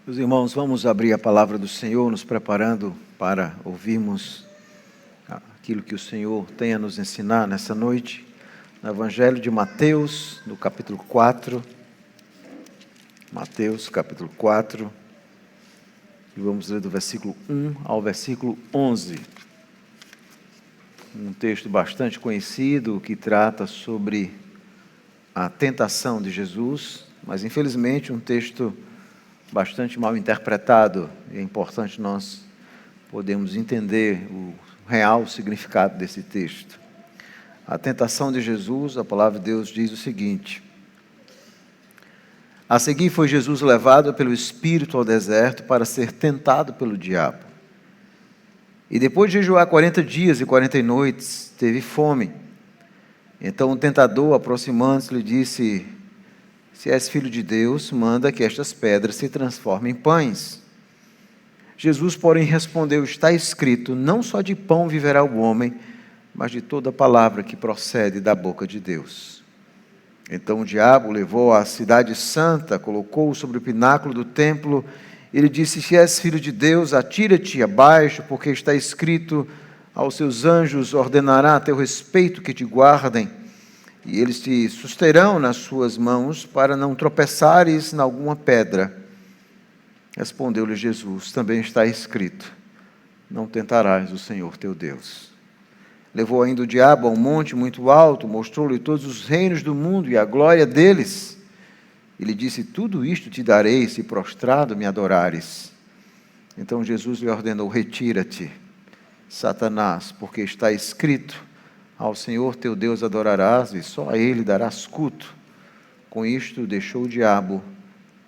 Meus irmãos, vamos abrir a palavra do Senhor, nos preparando para ouvirmos aquilo que o Senhor tem a nos ensinar nessa noite, no Evangelho de Mateus, no capítulo 4. Mateus, capítulo 4, e vamos ler do versículo 1 ao versículo 11. Um texto bastante conhecido que trata sobre a tentação de Jesus, mas infelizmente um texto bastante mal interpretado, e é importante nós podermos entender o real significado desse texto. A tentação de Jesus, a palavra de Deus diz o seguinte: a seguir foi Jesus levado pelo Espírito ao deserto para ser tentado pelo diabo. E depois de jejuar 40 dias e 40 noites, teve fome. Então o tentador, aproximando-se, lhe disse: se és filho de Deus, manda que estas pedras se transformem em pães. Jesus, porém, respondeu: está escrito, não só de pão viverá o homem, mas de toda palavra que procede da boca de Deus. Então o diabo levou à cidade santa, colocou-o sobre o pináculo do templo, e lhe disse: se és filho de Deus, atira-te abaixo, porque está escrito, aos seus anjos ordenará a teu respeito que te guardem, e eles te susterão nas suas mãos, para não tropeçares em alguma pedra. Respondeu-lhe Jesus: também está escrito, não tentarás o Senhor teu Deus. Levou ainda o diabo a um monte muito alto, mostrou-lhe todos os reinos do mundo e a glória deles. E lhe disse: tudo isto te darei, se prostrado me adorares. Então Jesus lhe ordenou: retira-te, Satanás, porque está escrito, ao Senhor teu Deus adorarás, e só a Ele darás culto. Com isto deixou o diabo,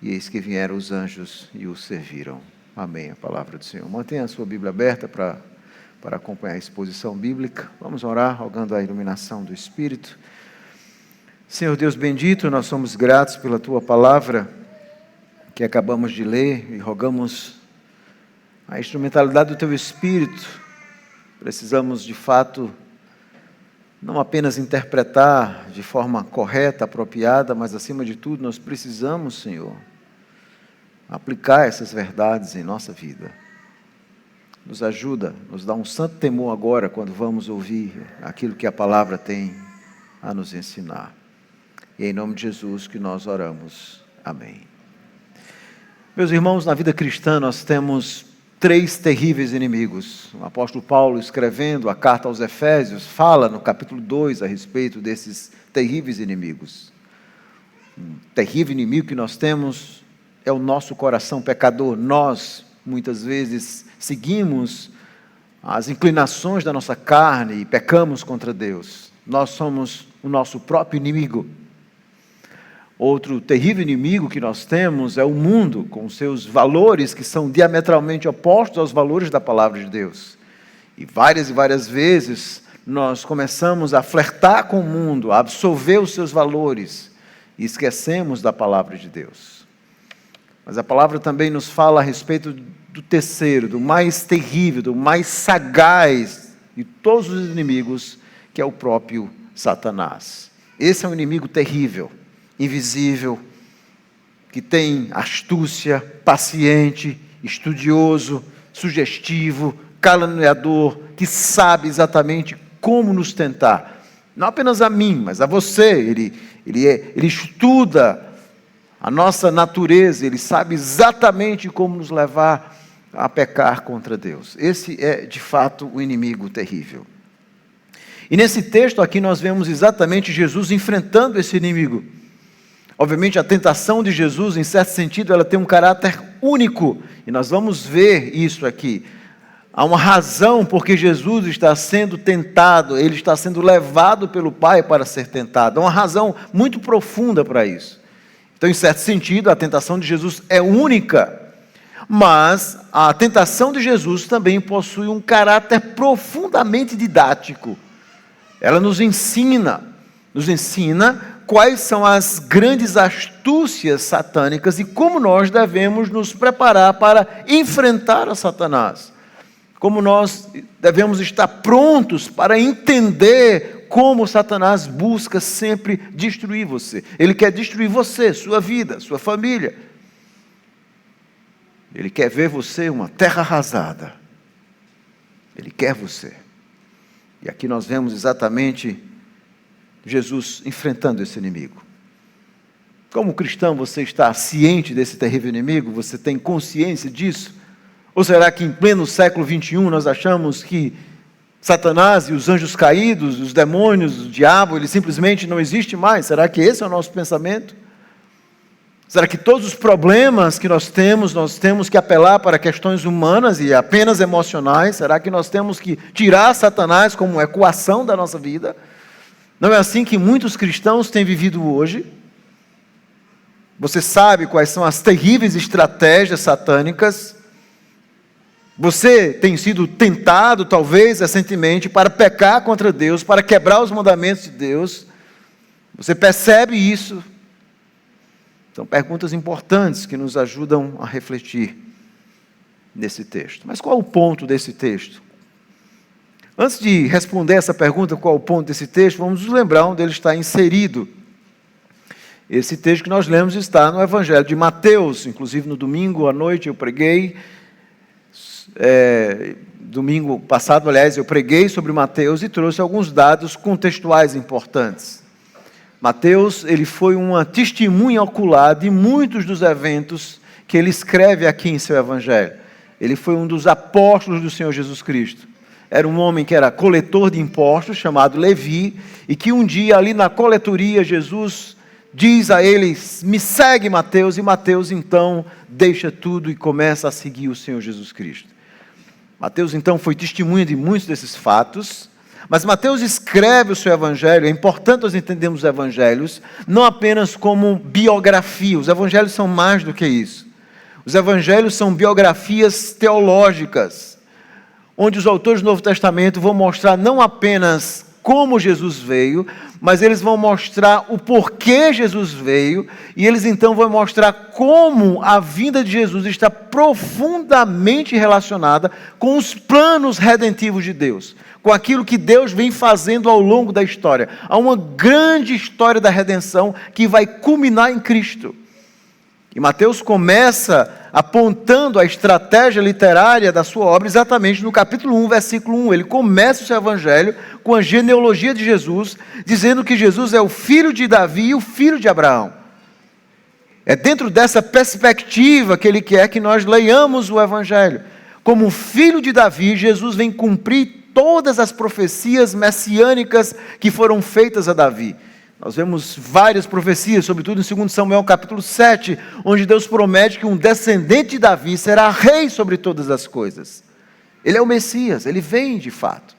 e eis que vieram os anjos e o serviram. Amém. A palavra do Senhor. Mantenha a sua Bíblia aberta para acompanhar a exposição bíblica. Vamos orar, rogando a iluminação do Espírito. Senhor Deus bendito, nós somos gratos pela Tua palavra que acabamos de ler, e rogamos a instrumentalidade do Teu Espírito. Precisamos, de fato, não apenas interpretar de forma correta, apropriada, mas, acima de tudo, nós precisamos, Senhor, aplicar essas verdades em nossa vida. Nos ajuda, nos dá um santo temor agora, quando vamos ouvir aquilo que a palavra tem a nos ensinar. E é em nome de Jesus que nós oramos. Amém. Meus irmãos, na vida cristã nós temos 3 terríveis inimigos. O apóstolo Paulo, escrevendo a carta aos Efésios, fala no capítulo 2 a respeito desses terríveis inimigos. Um terrível inimigo que nós temos é o nosso coração pecador. Nós, muitas vezes, seguimos as inclinações da nossa carne e pecamos contra Deus. Nós somos o nosso próprio inimigo. Outro terrível inimigo que nós temos é o mundo, com seus valores que são diametralmente opostos aos valores da palavra de Deus. E várias vezes nós começamos a flertar com o mundo, a absorver os seus valores, e esquecemos da palavra de Deus. Mas a palavra também nos fala a respeito do terceiro, do mais terrível, do mais sagaz de todos os inimigos, que é o próprio Satanás. Esse é um inimigo terrível, invisível, que tem astúcia, paciente, estudioso, sugestivo, caluniador, que sabe exatamente como nos tentar. Não apenas a mim, mas a você. Ele estuda a nossa natureza, ele sabe exatamente como nos levar a pecar contra Deus. Esse é, de fato, o inimigo terrível. E nesse texto aqui nós vemos exatamente Jesus enfrentando esse inimigo. Obviamente, a tentação de Jesus, em certo sentido, ela tem um caráter único, e nós vamos ver isso aqui. Há uma razão porque Jesus está sendo tentado, ele está sendo levado pelo Pai para ser tentado. Há uma razão muito profunda para isso. Então, em certo sentido, a tentação de Jesus é única, mas a tentação de Jesus também possui um caráter profundamente didático. Ela nos ensina quais são as grandes astúcias satânicas e como nós devemos nos preparar para enfrentar a Satanás. Como nós devemos estar prontos para entender como Satanás busca sempre destruir você. Ele quer destruir você, sua vida, sua família. Ele quer ver você uma terra arrasada. Ele quer você. E aqui nós vemos exatamente Jesus enfrentando esse inimigo. Como cristão, você está ciente desse terrível inimigo? Você tem consciência disso? Ou será que em pleno século XXI nós achamos que Satanás e os anjos caídos, os demônios, o diabo, ele simplesmente não existe mais? Será que esse é o nosso pensamento? Será que todos os problemas que nós temos que apelar para questões humanas e apenas emocionais? Será que nós temos que tirar Satanás como equação da nossa vida? Não é assim que muitos cristãos têm vivido hoje? Você sabe quais são as terríveis estratégias satânicas? Você tem sido tentado, talvez, recentemente, para pecar contra Deus, para quebrar os mandamentos de Deus. Você percebe isso? São perguntas importantes que nos ajudam a refletir nesse texto. Mas qual é o ponto desse texto? Antes de responder essa pergunta, qual é o ponto desse texto, vamos nos lembrar onde ele está inserido. Esse texto que nós lemos está no Evangelho de Mateus. Inclusive no domingo à noite eu preguei, domingo passado, aliás, eu preguei sobre Mateus e trouxe alguns dados contextuais importantes. Mateus, ele foi uma testemunha ocular de muitos dos eventos que ele escreve aqui em seu Evangelho. Ele foi um dos apóstolos do Senhor Jesus Cristo. Era um homem que era coletor de impostos, chamado Levi, e que um dia ali na coletoria, Jesus diz a ele: me segue, Mateus, e Mateus então deixa tudo e começa a seguir o Senhor Jesus Cristo. Mateus então foi testemunha de muitos desses fatos, mas Mateus escreve o seu evangelho. É importante nós entendermos os evangelhos não apenas como biografia. Os evangelhos são mais do que isso. Os evangelhos são biografias teológicas, onde os autores do Novo Testamento vão mostrar não apenas como Jesus veio, mas eles vão mostrar o porquê Jesus veio, e eles então vão mostrar como a vinda de Jesus está profundamente relacionada com os planos redentivos de Deus, com aquilo que Deus vem fazendo ao longo da história. Há uma grande história da redenção que vai culminar em Cristo. E Mateus começa apontando a estratégia literária da sua obra exatamente no capítulo 1, versículo 1. Ele começa o seu evangelho com a genealogia de Jesus, dizendo que Jesus é o filho de Davi e o filho de Abraão. É dentro dessa perspectiva que ele quer que nós leiamos o evangelho. Como filho de Davi, Jesus vem cumprir todas as profecias messiânicas que foram feitas a Davi. Nós vemos várias profecias, sobretudo em 2 Samuel capítulo 7, onde Deus promete que um descendente de Davi será rei sobre todas as coisas. Ele é o Messias, ele vem de fato.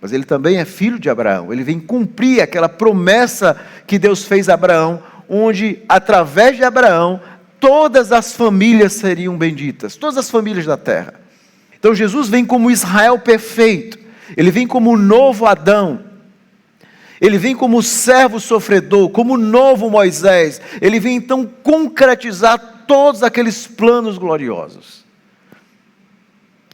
Mas ele também é filho de Abraão, ele vem cumprir aquela promessa que Deus fez a Abraão, onde através de Abraão, todas as famílias seriam benditas, todas as famílias da terra. Então Jesus vem como Israel perfeito, ele vem como o novo Adão, ele vem como servo sofredor, como novo Moisés. Ele vem então concretizar todos aqueles planos gloriosos.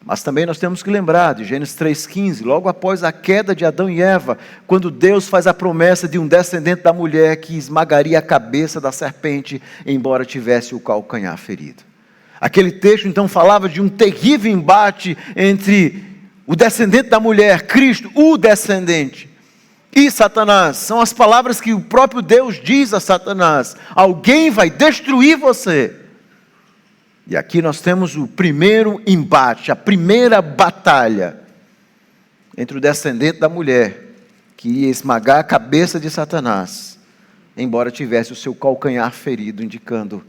Mas também nós temos que lembrar de Gênesis 3,15, logo após a queda de Adão e Eva, quando Deus faz a promessa de um descendente da mulher que esmagaria a cabeça da serpente, embora tivesse o calcanhar ferido. Aquele texto então falava de um terrível embate entre o descendente da mulher, Cristo, o descendente, e Satanás. São as palavras que o próprio Deus diz a Satanás: alguém vai destruir você. E aqui nós temos o primeiro embate, a primeira batalha entre o descendente da mulher, que ia esmagar a cabeça de Satanás, embora tivesse o seu calcanhar ferido, indicando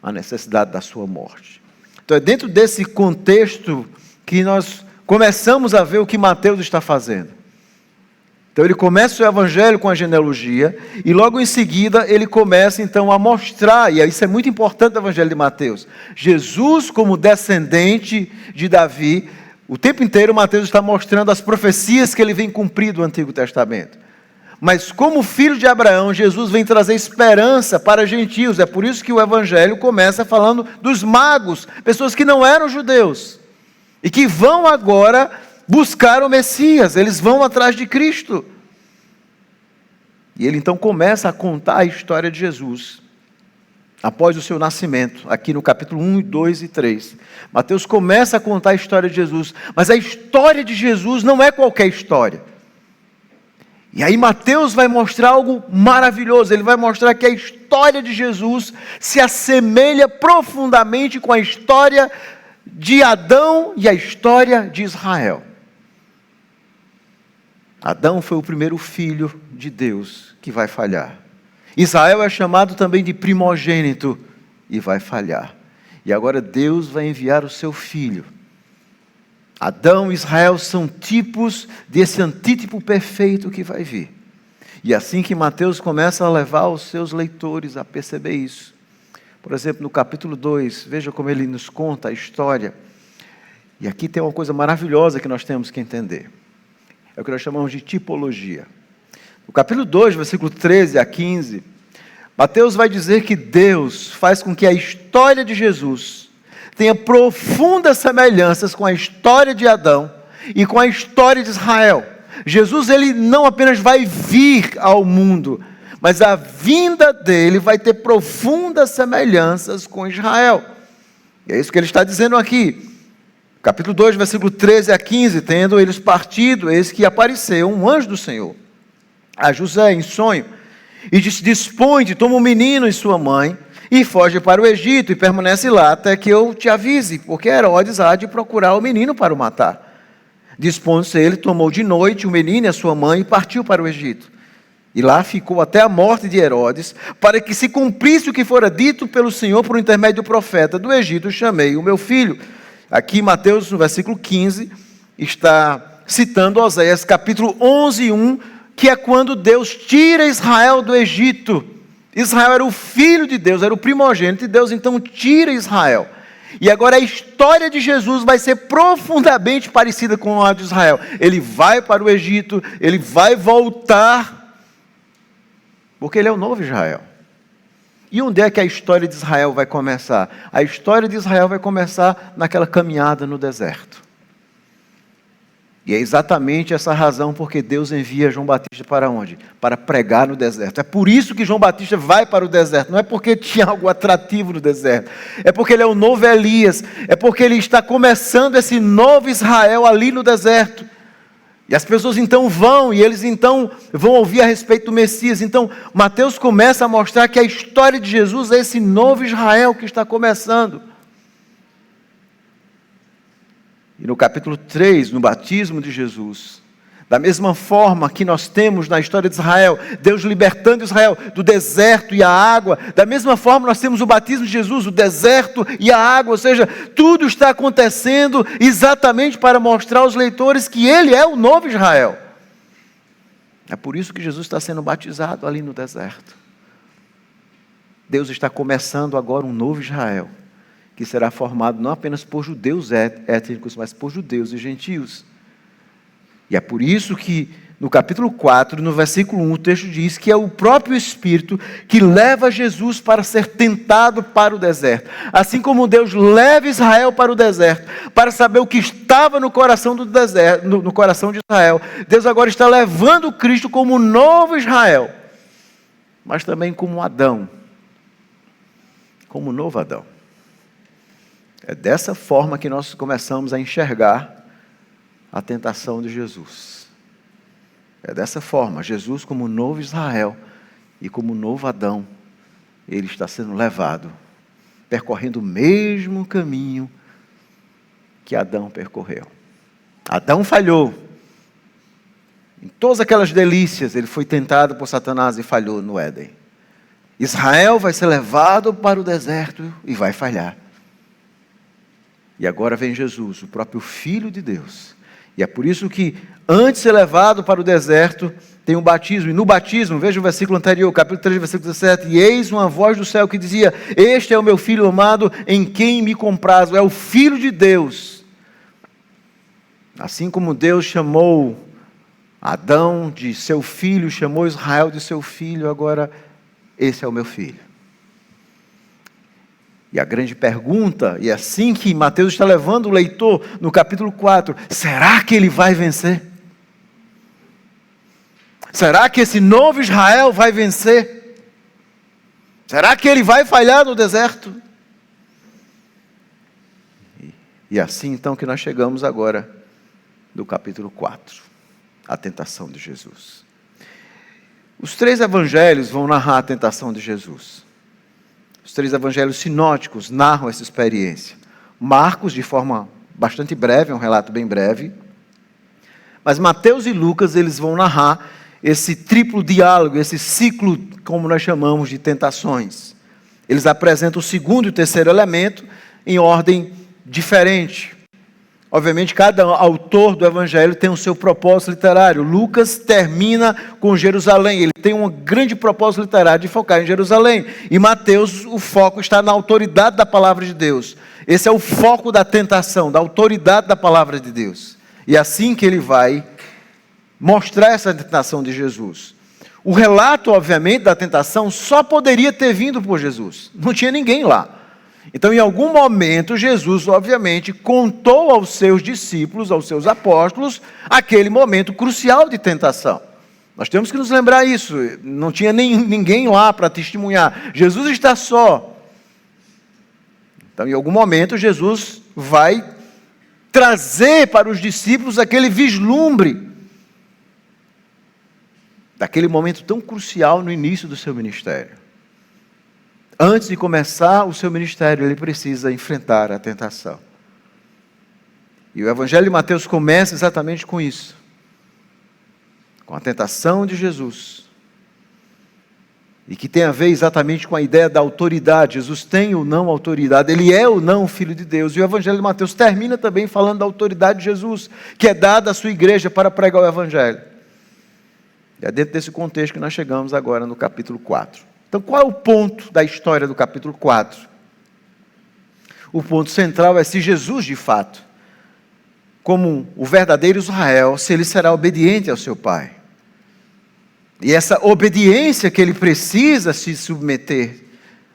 a necessidade da sua morte. Então é dentro desse contexto que nós começamos a ver o que Mateus está fazendo. Então ele começa o evangelho com a genealogia, e logo em seguida ele começa então a mostrar, e isso é muito importante no evangelho de Mateus, Jesus como descendente de Davi. O tempo inteiro Mateus está mostrando as profecias que ele vem cumprir do Antigo Testamento. Mas como filho de Abraão, Jesus vem trazer esperança para gentios. É por isso que o evangelho começa falando dos magos, pessoas que não eram judeus, e que vão agora buscar o Messias, eles vão atrás de Cristo. E ele então começa a contar a história de Jesus. após o seu nascimento, aqui no capítulo 1, 2 e 3. Mateus começa a contar a história de Jesus, mas a história de Jesus não é qualquer história. E aí Mateus vai mostrar algo maravilhoso, ele vai mostrar que a história de Jesus se assemelha profundamente com a história de Adão e a história de Israel. Adão foi o primeiro filho de Deus que vai falhar. Israel é chamado também de primogênito e vai falhar. E agora Deus vai enviar o seu filho. Adão e Israel são tipos desse antítipo perfeito que vai vir. E assim que Mateus começa a levar os seus leitores a perceber isso. Por exemplo, no capítulo 2, veja como ele nos conta a história. E aqui tem uma coisa maravilhosa que nós temos que entender. É o que nós chamamos de tipologia. No capítulo 2, versículo 13 a 15, Mateus vai dizer que Deus faz com que a história de Jesus tenha profundas semelhanças com a história de Adão e com a história de Israel. Jesus, ele não apenas vai vir ao mundo, mas a vinda dele vai ter profundas semelhanças com Israel. E é isso que ele está dizendo aqui. Capítulo 2, versículo 13 a 15, tendo eles partido, eis que apareceu um anjo do Senhor a José em sonho, e disse: dispõe-te, toma o menino e sua mãe, e foge para o Egito, e permanece lá até que eu te avise, porque Herodes há de procurar o menino para o matar. Dispôs-se ele, tomou de noite o menino e a sua mãe, e partiu para o Egito. E lá ficou até a morte de Herodes, para que se cumprisse o que fora dito pelo Senhor por intermédio do profeta: do Egito chamei o meu filho. Aqui Mateus, no versículo 15, está citando Oséias, capítulo 11, 1, que é quando Deus tira Israel do Egito. Israel era o filho de Deus, era o primogênito, e Deus então tira Israel. E agora a história de Jesus vai ser profundamente parecida com a de Israel. Ele vai para o Egito, ele vai voltar, porque ele é o novo Israel. E onde é que a história de Israel vai começar? A história de Israel vai começar naquela caminhada no deserto. E é exatamente essa razão porque Deus envia João Batista para onde? Para pregar no deserto. É por isso que João Batista vai para o deserto. Não é porque tinha algo atrativo no deserto. É porque ele é o novo Elias. É porque ele está começando esse novo Israel ali no deserto. E as pessoas então vão, e eles então vão ouvir a respeito do Messias. Então, Mateus começa a mostrar que a história de Jesus é esse novo Israel que está começando. E no capítulo 3, no batismo de Jesus, da mesma forma que nós temos na história de Israel, Deus libertando Israel do deserto e a água, da mesma forma nós temos o batismo de Jesus, o deserto e a água, ou seja, tudo está acontecendo exatamente para mostrar aos leitores que Ele é o novo Israel. É por isso que Jesus está sendo batizado ali no deserto. Deus está começando agora um novo Israel, que será formado não apenas por judeus étnicos, mas por judeus e gentios. E é por isso que no capítulo 4, no versículo 1, o texto diz que é o próprio Espírito que leva Jesus para ser tentado para o deserto. Assim como Deus leva Israel para o deserto, para saber o que estava no coração do deserto, no coração de Israel, Deus agora está levando Cristo como novo Israel, mas também como Adão, como novo Adão. É dessa forma que nós começamos a enxergar a tentação de Jesus. É dessa forma, Jesus como novo Israel e como novo Adão, ele está sendo levado, percorrendo o mesmo caminho que Adão percorreu. Adão falhou. Em todas aquelas delícias, ele foi tentado por Satanás e falhou no Éden. Israel vai ser levado para o deserto e vai falhar. E agora vem Jesus, o próprio Filho de Deus. E é por isso que, antes de ser levado para o deserto, tem um batismo. E no batismo, veja o versículo anterior, capítulo 3, versículo 17. E eis uma voz do céu que dizia: este é o meu Filho amado, em quem me comprazo. É o Filho de Deus. Assim como Deus chamou Adão de seu filho, chamou Israel de seu filho, agora esse é o meu filho. E a grande pergunta, e é assim que Mateus está levando o leitor no capítulo 4, será que ele vai vencer? Será que esse novo Israel vai vencer? Será que ele vai falhar no deserto? E assim então que nós chegamos agora do capítulo 4, a tentação de Jesus. Os 3 evangelhos vão narrar a tentação de Jesus. Os 3 evangelhos sinóticos narram essa experiência. Marcos, de forma bastante breve, é um relato bem breve. Mas Mateus e Lucas, eles vão narrar esse triplo diálogo, esse ciclo, como nós chamamos de tentações. Eles apresentam o segundo e o terceiro elemento em ordem diferente. Obviamente, cada autor do evangelho tem o seu propósito literário. Lucas termina com Jerusalém. Ele tem um grande propósito literário de focar em Jerusalém. E Mateus, o foco está na autoridade da palavra de Deus. Esse é o foco da tentação, da autoridade da palavra de Deus. E é assim que ele vai mostrar essa tentação de Jesus. O relato, obviamente, da tentação só poderia ter vindo por Jesus. Não tinha ninguém lá. Então, em algum momento, Jesus, obviamente, contou aos seus discípulos, aos seus apóstolos, aquele momento crucial de tentação. Nós temos que nos lembrar isso. Não tinha ninguém lá para testemunhar. Jesus está só. Então, em algum momento, Jesus vai trazer para os discípulos aquele vislumbre daquele momento tão crucial no início do seu ministério. Antes de começar o seu ministério, ele precisa enfrentar a tentação. E o Evangelho de Mateus começa exatamente com isso. Com a tentação de Jesus. E que tem a ver exatamente com a ideia da autoridade. Jesus tem ou não autoridade, ele é ou não o Filho de Deus. E o Evangelho de Mateus termina também falando da autoridade de Jesus, que é dada à sua igreja para pregar o Evangelho. E é dentro desse contexto que nós chegamos agora no capítulo 4. Então, qual é o ponto da história do capítulo 4? O ponto central é se Jesus, de fato, como o verdadeiro Israel, se ele será obediente ao seu Pai. E essa obediência que ele precisa se submeter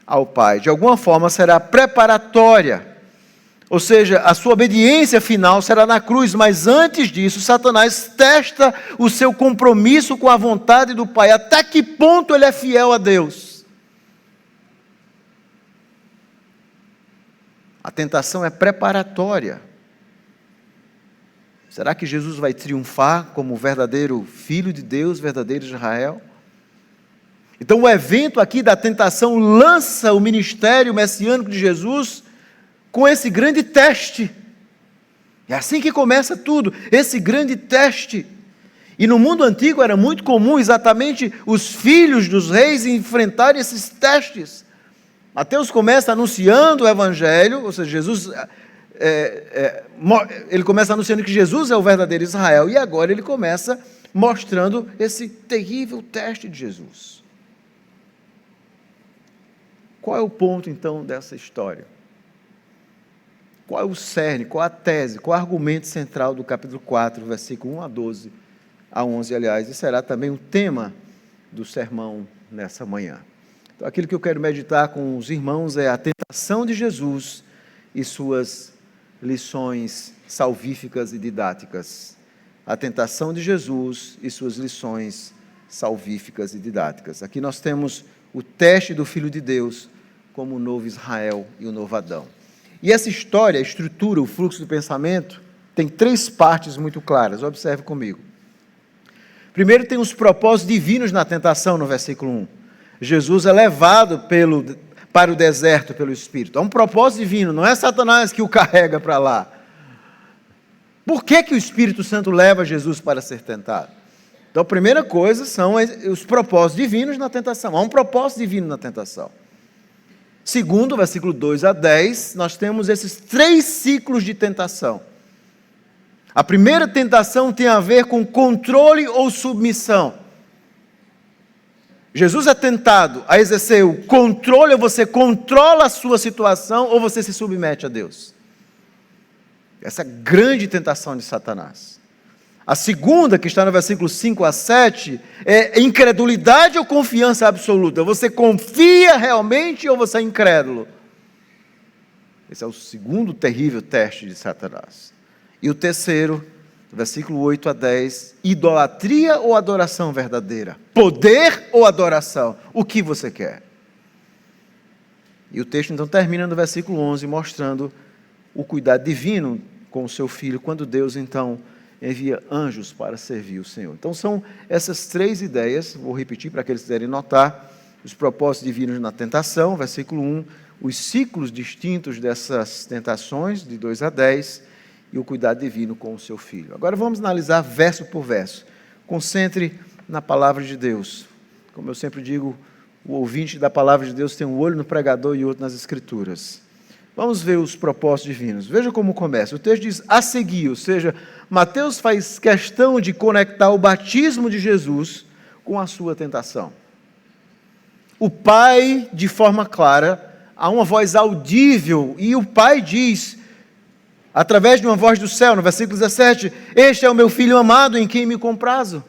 ao Pai, de alguma forma será preparatória. Ou seja, a sua obediência final será na cruz, mas antes disso, Satanás testa o seu compromisso com a vontade do Pai. Até que ponto ele é fiel a Deus? A tentação é preparatória. Será que Jesus vai triunfar como o verdadeiro Filho de Deus, verdadeiro Israel? Então o evento aqui da tentação lança o ministério messiânico de Jesus com esse grande teste. É assim que começa tudo, esse grande teste. E no mundo antigo era muito comum exatamente os filhos dos reis enfrentarem esses testes. Mateus começa anunciando o Evangelho, ou seja, Jesus, ele começa anunciando que Jesus é o verdadeiro Israel, e agora ele começa mostrando esse terrível teste de Jesus. Qual é o ponto, então, dessa história? Qual é o cerne, qual a tese, qual é o argumento central do capítulo 4, versículo 1 a 12, a 11, aliás, e será também o tema do sermão nessa manhã. Então, aquilo que eu quero meditar com os irmãos é a tentação de Jesus e suas lições salvíficas e didáticas. A tentação de Jesus e suas lições salvíficas e didáticas. Aqui nós temos o teste do Filho de Deus como o novo Israel e o novo Adão. E essa história, a estrutura, o fluxo do pensamento, tem 3 partes muito claras. Observe comigo. Primeiro tem os propósitos divinos na tentação, no versículo 1. Jesus é levado para o deserto pelo Espírito. É um propósito divino, não é Satanás que o carrega para lá. Por que o Espírito Santo leva Jesus para ser tentado? Então, a primeira coisa são os propósitos divinos na tentação. Há um propósito divino na tentação. Segundo, versículo 2 a 10, nós temos esses 3 ciclos de tentação. A primeira tentação tem a ver com controle ou submissão. Jesus é tentado a exercer o controle, ou você controla a sua situação, ou você se submete a Deus. Essa é a grande tentação de Satanás. A segunda, que está no versículo 5 a 7, é incredulidade ou confiança absoluta. Você confia realmente ou você é incrédulo? Esse é o segundo terrível teste de Satanás. E o terceiro, versículo 8 a 10, idolatria ou adoração verdadeira? Poder ou adoração? O que você quer? E o texto então termina no versículo 11, mostrando o cuidado divino com o seu filho, quando Deus então envia anjos para servir o Senhor. Então são essas três ideias, vou repetir para aqueles que quiserem notar: os propósitos divinos na tentação, versículo 1, os ciclos distintos dessas tentações, de 2 a 10, e o cuidado divino com o seu filho. Agora vamos analisar verso por verso. Concentre na palavra de Deus. Como eu sempre digo, o ouvinte da palavra de Deus tem um olho no pregador e outro nas escrituras. Vamos ver os propósitos divinos. Veja como começa. O texto diz, a seguir, ou seja, Mateus faz questão de conectar o batismo de Jesus com a sua tentação. O Pai, de forma clara, há uma voz audível, e o Pai diz, através de uma voz do céu, no versículo 17, este é o meu filho amado em quem me comprazo.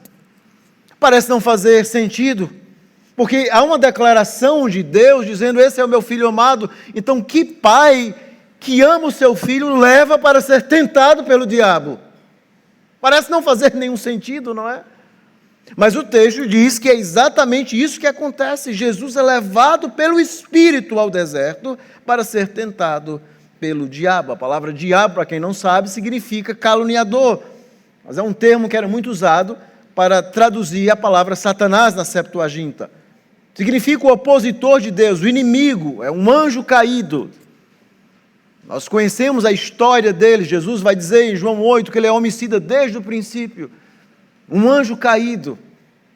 Parece não fazer sentido, porque há uma declaração de Deus dizendo, esse é o meu filho amado. Então que pai que ama o seu filho leva para ser tentado pelo diabo? Parece não fazer nenhum sentido, não é? Mas o texto diz que é exatamente isso que acontece. Jesus é levado pelo Espírito ao deserto para ser tentado pelo diabo. A palavra diabo, para quem não sabe, significa caluniador. Mas é um termo que era muito usado para traduzir a palavra Satanás na Septuaginta. Significa o opositor de Deus, o inimigo, é um anjo caído. Nós conhecemos a história dele. Jesus vai dizer em João 8 que ele é homicida desde o princípio. Um anjo caído,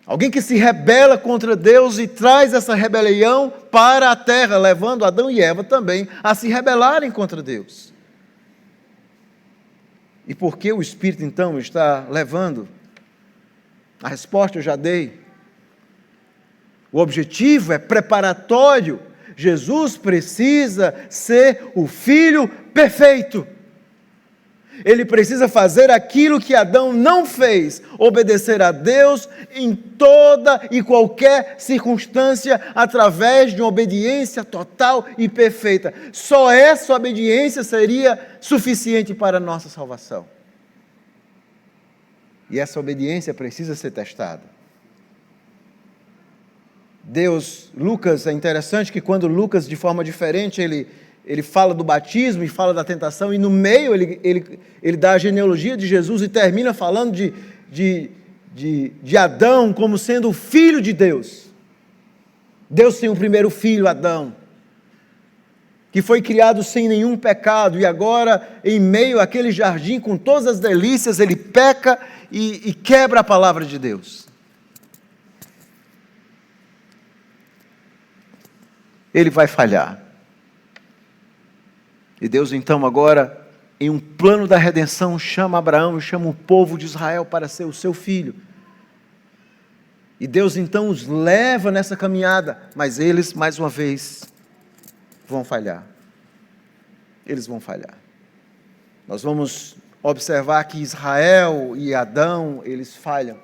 alguém que se rebela contra Deus e traz essa rebelião para a terra, levando Adão e Eva também a se rebelarem contra Deus. E por que o Espírito então está levando? A resposta eu já dei. O objetivo é preparatório. Jesus precisa ser o Filho perfeito. Ele precisa fazer aquilo que Adão não fez, obedecer a Deus em toda e qualquer circunstância, através de uma obediência total e perfeita. Só essa obediência seria suficiente para a nossa salvação. E essa obediência precisa ser testada. Lucas, é interessante que quando Lucas, de forma diferente, ele fala do batismo e fala da tentação, e no meio ele dá a genealogia de Jesus e termina falando de Adão como sendo o filho de Deus. Deus tem o primeiro filho, Adão, que foi criado sem nenhum pecado, e agora, em meio àquele jardim com todas as delícias, ele peca e quebra a palavra de Deus. Ele vai falhar. E Deus então agora, em um plano da redenção, chama Abraão e chama o povo de Israel para ser o seu filho. E Deus então os leva nessa caminhada, mas eles, mais uma vez, vão falhar. Eles vão falhar. Nós vamos observar que Israel e Adão, eles falham.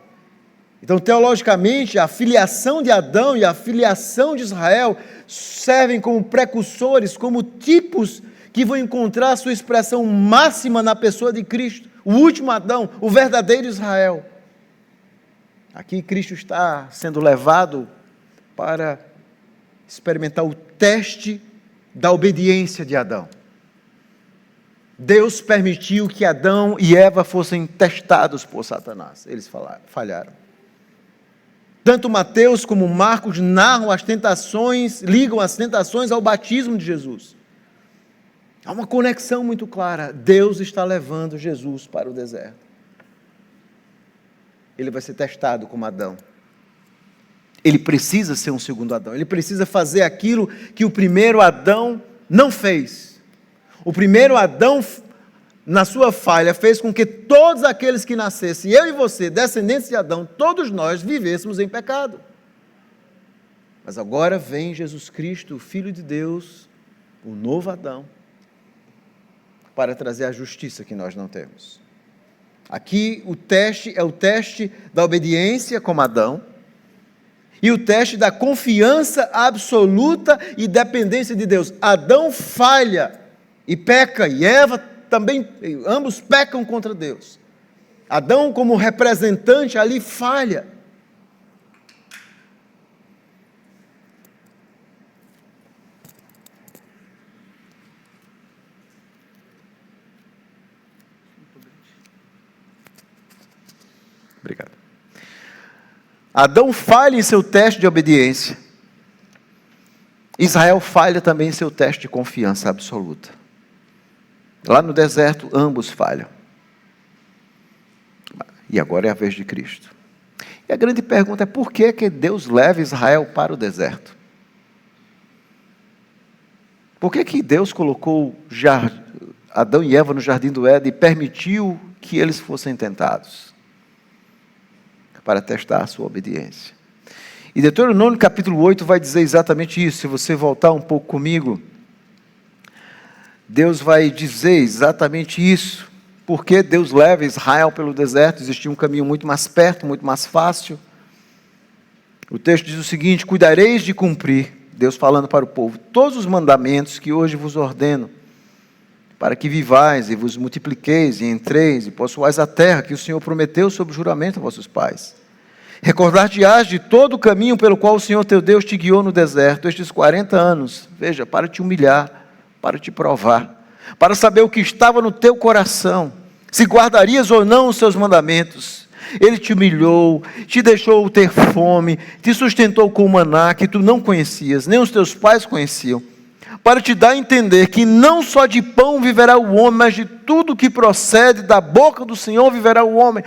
Então, teologicamente, a filiação de Adão e a filiação de Israel servem como precursores, como tipos que vão encontrar sua expressão máxima na pessoa de Cristo, o último Adão, o verdadeiro Israel. Aqui Cristo está sendo levado para experimentar o teste da obediência de Adão. Deus permitiu que Adão e Eva fossem testados por Satanás. Eles falharam. Tanto Mateus como Marcos narram as tentações, ligam as tentações ao batismo de Jesus. Há uma conexão muito clara. Deus está levando Jesus para o deserto. Ele vai ser testado como Adão. Ele precisa ser um segundo Adão. Ele precisa fazer aquilo que o primeiro Adão não fez. O primeiro Adão, na sua falha, fez com que todos aqueles que nascessem, eu e você, descendentes de Adão, todos nós vivêssemos em pecado. Mas agora vem Jesus Cristo, o Filho de Deus, o novo Adão, para trazer a justiça que nós não temos. Aqui o teste é o teste da obediência como Adão, e o teste da confiança absoluta e dependência de Deus. Adão falha e peca, e Eva também, ambos pecam contra Deus. Adão, como representante ali, falha. Obrigado. Adão falha em seu teste de obediência. Israel falha também em seu teste de confiança absoluta. Lá no deserto, ambos falham. E agora é a vez de Cristo. E a grande pergunta é: por que Deus leva Israel para o deserto? Por que Deus colocou Adão e Eva no jardim do Éden e permitiu que eles fossem tentados? Para testar a sua obediência. E Deuteronômio capítulo 8 vai dizer exatamente isso. Se você voltar um pouco comigo, Deus vai dizer exatamente isso. Porque Deus leva Israel pelo deserto, existia um caminho muito mais perto, muito mais fácil. O texto diz o seguinte: cuidareis de cumprir, Deus falando para o povo, todos os mandamentos que hoje vos ordeno, para que vivais e vos multipliqueis e entreis e possuais a terra que o Senhor prometeu sob juramento a vossos pais. Recordar-te-ás de todo o caminho pelo qual o Senhor teu Deus te guiou no deserto, estes 40 anos, veja, para te humilhar, para te provar, para saber o que estava no teu coração, se guardarias ou não os seus mandamentos. Ele te humilhou, te deixou ter fome, te sustentou com o maná que tu não conhecias, nem os teus pais conheciam, para te dar a entender que não só de pão viverá o homem, mas de tudo que procede da boca do Senhor viverá o homem.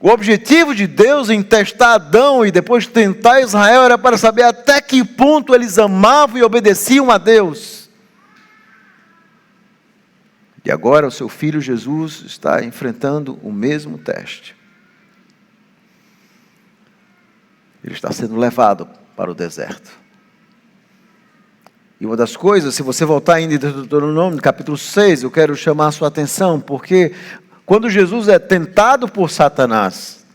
O objetivo de Deus em testar Adão e depois tentar Israel era para saber até que ponto eles amavam e obedeciam a Deus. E agora o seu filho Jesus está enfrentando o mesmo teste. Ele está sendo levado para o deserto. E uma das coisas, se você voltar ainda em Deuteronômio, capítulo 6, eu quero chamar a sua atenção, porque quando Jesus é tentado por Satanás,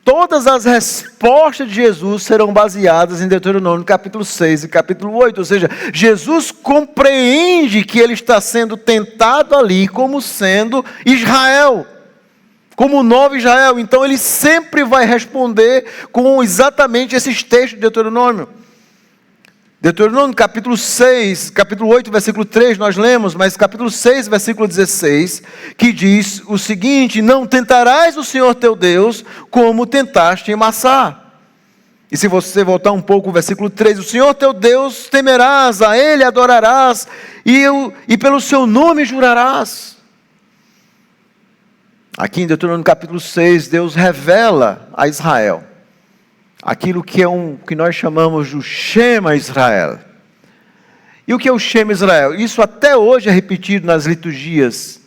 todas as respostas de Jesus serão baseadas em Deuteronômio capítulo 6 e capítulo 8, ou seja, Jesus compreende que ele está sendo tentado ali como sendo Israel, como o novo Israel, então ele sempre vai responder com exatamente esses textos de Deuteronômio. Deuteronômio capítulo 6, capítulo 8, versículo 3, nós lemos, mas capítulo 6, versículo 16, que diz o seguinte: não tentarás o Senhor teu Deus como tentaste em Massá. E se você voltar um pouco o versículo 3, o Senhor teu Deus temerás, a Ele adorarás, e pelo seu nome jurarás. Aqui em Deuteronômio capítulo 6, Deus revela a Israel aquilo que que nós chamamos de Shema Israel. E o que é o Shema Israel? Isso até hoje é repetido nas liturgias,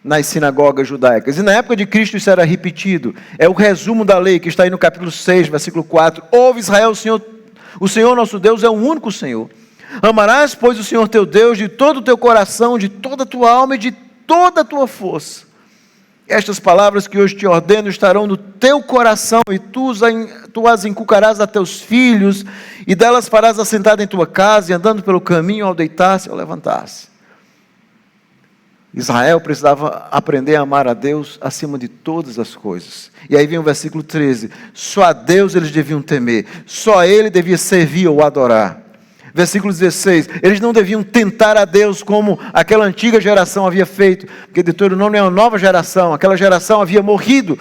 nas sinagogas judaicas. E na época de Cristo isso era repetido. É o resumo da lei que está aí no capítulo 6, versículo 4. Ouve Israel, o Senhor nosso Deus é o único Senhor. Amarás, pois, o Senhor teu Deus de todo o teu coração, de toda a tua alma e de toda a tua força. Estas palavras que hoje te ordeno estarão no teu coração, e tu as inculcarás a teus filhos, e delas farás assentado em tua casa, e andando pelo caminho ao deitar-se ou ao levantar-se. Israel precisava aprender a amar a Deus acima de todas as coisas. E aí vem o versículo 13: só a Deus eles deviam temer, só a Ele devia servir ou adorar. Versículo 16, eles não deviam tentar a Deus como aquela antiga geração havia feito, porque Deuteronômio é uma nova geração, aquela geração havia morrido.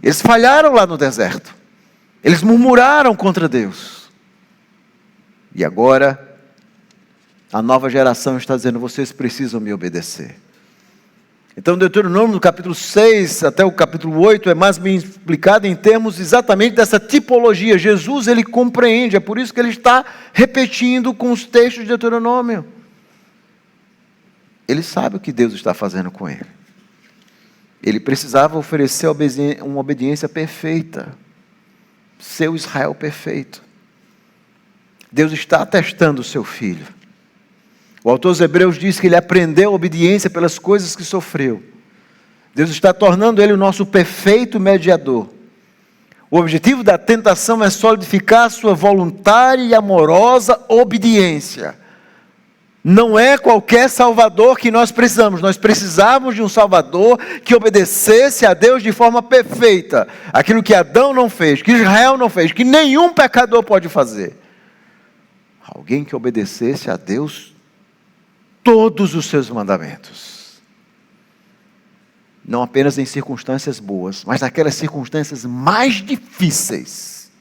Eles falharam lá no deserto, eles murmuraram contra Deus. E agora, a nova geração está dizendo: vocês precisam me obedecer. Então, Deuteronômio, no capítulo 6 até o capítulo 8, é mais bem explicado em termos exatamente dessa tipologia. Jesus, ele compreende, é por isso que ele está repetindo com os textos de Deuteronômio. Ele sabe o que Deus está fazendo com ele. Ele precisava oferecer uma obediência perfeita, ser o Israel perfeito. Deus está testando o seu filho. O autor dos Hebreus diz que ele aprendeu a obediência pelas coisas que sofreu. Deus está tornando ele o nosso perfeito mediador. O objetivo da tentação é solidificar a sua voluntária e amorosa obediência. Não é qualquer salvador que nós precisamos. Nós precisávamos de um salvador que obedecesse a Deus de forma perfeita. Aquilo que Adão não fez, que Israel não fez, que nenhum pecador pode fazer. Alguém que obedecesse a Deus todos os seus mandamentos. não apenas em circunstâncias boas, mas naquelas circunstâncias mais difíceis.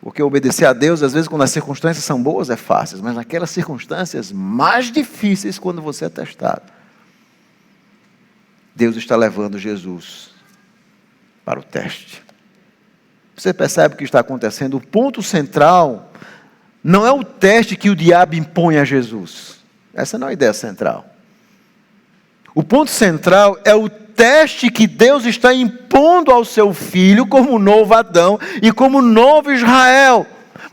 Porque obedecer a Deus, às vezes, quando as circunstâncias são boas, é fácil, mas naquelas circunstâncias mais difíceis, quando você é testado, Deus está levando Jesus para o teste. Você percebe o que está acontecendo? O ponto central não é o teste que o diabo impõe a Jesus. Essa não é a ideia central. O ponto central é o teste que Deus está impondo ao seu filho como novo Adão e como novo Israel,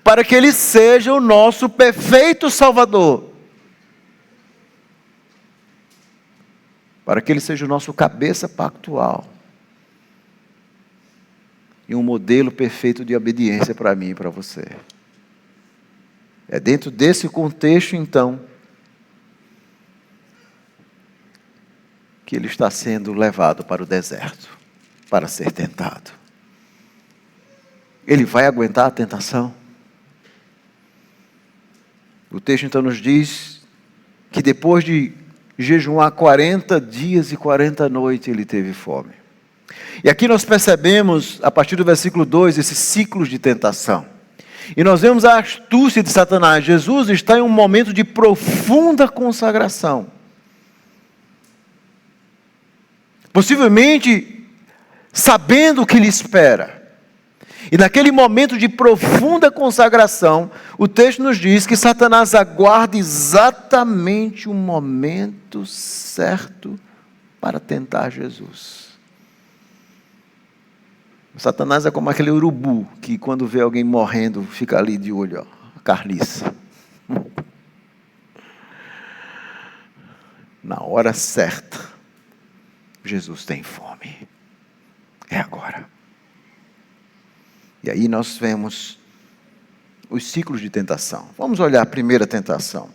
para que ele seja o nosso perfeito Salvador. Para que ele seja o nosso cabeça pactual. E um modelo perfeito de obediência para mim e para você. É dentro desse contexto, então, que ele está sendo levado para o deserto, para ser tentado. Ele vai aguentar a tentação? O texto então nos diz que depois de jejuar 40 dias e 40 noites, ele teve fome. E aqui nós percebemos, a partir do versículo 2, esses ciclos de tentação. E nós vemos a astúcia de Satanás. Jesus está em um momento de profunda consagração. Possivelmente sabendo o que lhe espera. E naquele momento de profunda consagração, o texto nos diz que Satanás aguarda exatamente o momento certo para tentar Jesus. Satanás é como aquele urubu que quando vê alguém morrendo, fica ali de olho, a carniça. Na hora certa, Jesus tem fome. É agora. E aí nós vemos os ciclos de tentação. Vamos olhar a primeira tentação.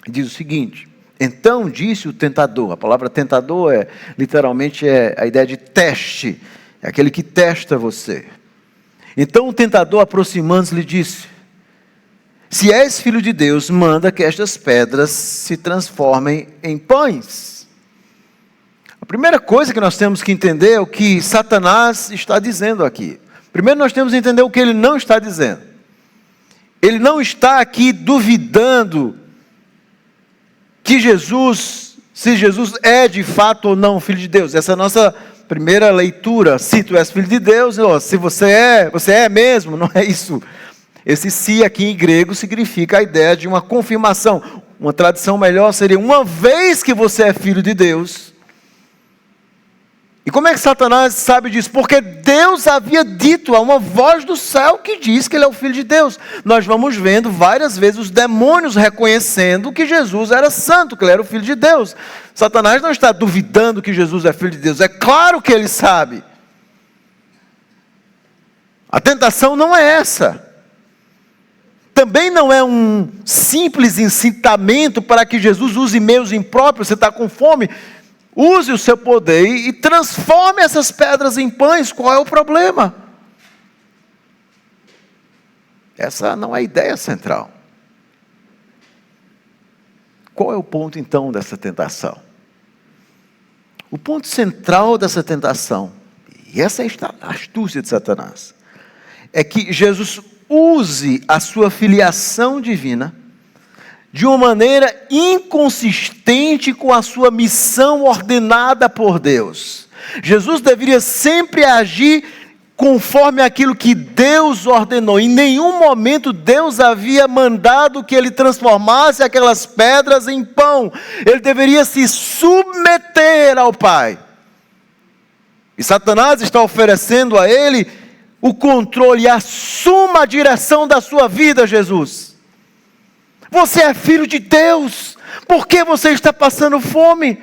Diz o seguinte: então disse o tentador. A palavra tentador literalmente é a ideia de teste. É aquele que testa você. Então o tentador, aproximando-se, lhe disse: se és filho de Deus, manda que estas pedras se transformem em pães. A primeira coisa que nós temos que entender é o que Satanás está dizendo aqui. Primeiro nós temos que entender o que ele não está dizendo. Ele não está aqui duvidando que Jesus, se Jesus é de fato ou não filho de Deus. Essa é a nossa primeira leitura. Se tu és filho de Deus, se você é mesmo, não é isso. Esse se aqui em grego significa a ideia de uma confirmação. Uma tradução melhor seria: uma vez que você é filho de Deus. E como é que Satanás sabe disso? Porque Deus havia dito, a uma voz do céu que diz que ele é o filho de Deus. Nós vamos vendo várias vezes os demônios reconhecendo que Jesus era santo, que ele era o filho de Deus. Satanás não está duvidando que Jesus é filho de Deus. É claro que ele sabe. A tentação não é essa. Também não é um simples incitamento para que Jesus use meios impróprios. Você está com fome? Use o seu poder e transforme essas pedras em pães. Qual é o problema? Essa não é a ideia central. Qual é o ponto então dessa tentação? O ponto central dessa tentação, e essa é a astúcia de Satanás, é que Jesus use a sua filiação divina de uma maneira inconsistente com a sua missão ordenada por Deus. Jesus deveria sempre agir conforme aquilo que Deus ordenou. Em nenhum momento Deus havia mandado que ele transformasse aquelas pedras em pão. Ele deveria se submeter ao Pai. E Satanás está oferecendo a ele o controle. Assuma a direção da sua vida, Jesus. Você é filho de Deus. Por que você está passando fome?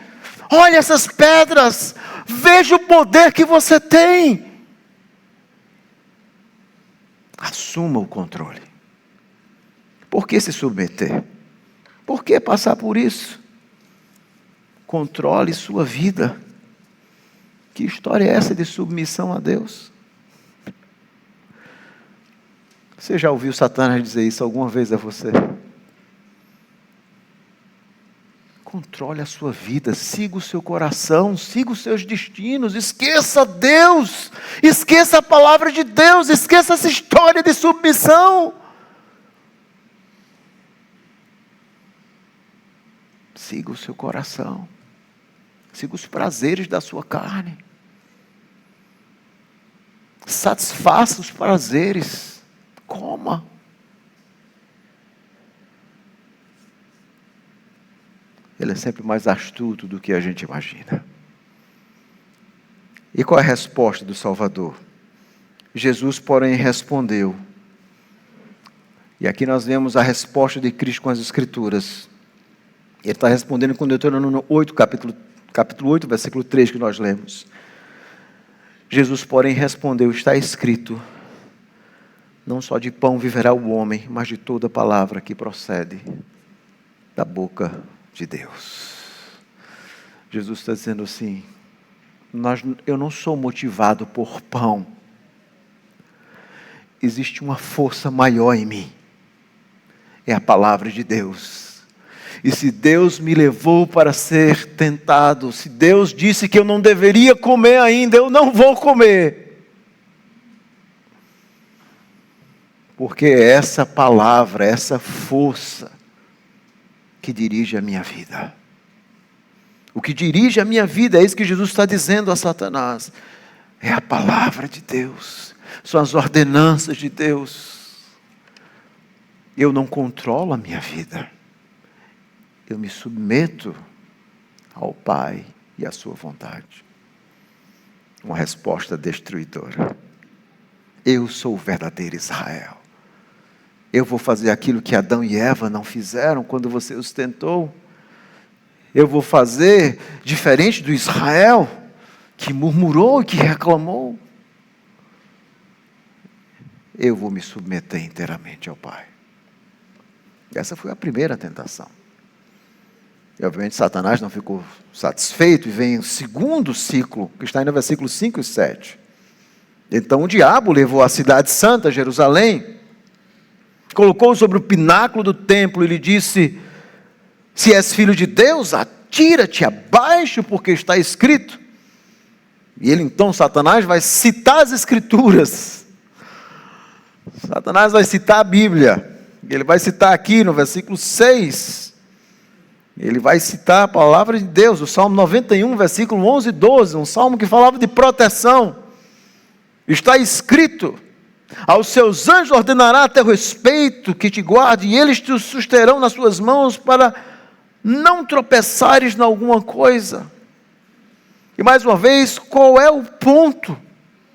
Olha essas pedras. Veja o poder que você tem. Assuma o controle. Por que se submeter? Por que passar por isso? Controle sua vida. Que história é essa de submissão a Deus? Você já ouviu Satanás dizer isso alguma vez a você? controle a sua vida, siga o seu coração, siga os seus destinos, esqueça Deus, esqueça a palavra de Deus, esqueça essa história de submissão. Siga o seu coração, siga os prazeres da sua carne, satisfaça os prazeres, coma. Ele é sempre mais astuto do que a gente imagina. E qual é a resposta do Salvador? Jesus, porém, respondeu. E aqui nós vemos a resposta de Cristo com as Escrituras. Ele está respondendo com Deuteronômio 8, capítulo 8, versículo 3, que nós lemos. Jesus, porém, respondeu, está escrito, não só de pão viverá o homem, mas de toda palavra que procede da boca de Deus. Jesus está dizendo assim, eu não sou motivado por pão. Existe uma força maior em mim. É a palavra de Deus. E se Deus me levou para ser tentado, se Deus disse que eu não deveria comer ainda, eu não vou comer. Porque é essa palavra, essa força que dirige a minha vida. O que dirige a minha vida, é isso que Jesus está dizendo a Satanás. É a palavra de Deus. São as ordenanças de Deus. Eu não controlo a minha vida. Eu me submeto ao Pai e à sua vontade. Uma resposta destruidora. Eu sou o verdadeiro Israel. Eu vou fazer aquilo que Adão e Eva não fizeram quando você os tentou. Eu vou fazer diferente do Israel que murmurou e que reclamou. Eu vou me submeter inteiramente ao Pai. Essa foi a primeira tentação. E obviamente Satanás não ficou satisfeito e vem o segundo ciclo, que está aí no versículo 5 e 7. Então o diabo levou a cidade santa, Jerusalém, colocou sobre o pináculo do templo e lhe disse, se és filho de Deus, atira-te abaixo, porque está escrito. E ele então, Satanás, vai citar as Escrituras. Satanás vai citar a Bíblia. Ele vai citar aqui no versículo 6. Ele vai citar a palavra de Deus, o Salmo 91, versículo 11 e 12. Um salmo que falava de proteção. Está escrito, aos seus anjos ordenará a teu respeito, que te guarde, e eles te susterão nas suas mãos, para não tropeçares em alguma coisa. E mais uma vez, qual é o ponto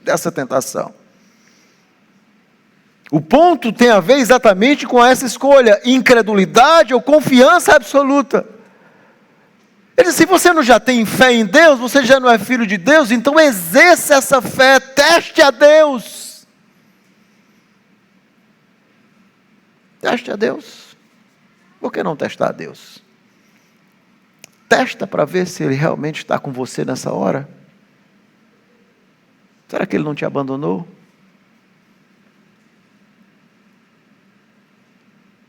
dessa tentação? O ponto tem a ver exatamente com essa escolha, incredulidade ou confiança absoluta. Ele disse, se você não já tem fé em Deus, você já não é filho de Deus, então exerça essa fé, teste a Deus. Teste a Deus. Por que não testar a Deus? Testa para ver se Ele realmente está com você nessa hora. Será que Ele não te abandonou?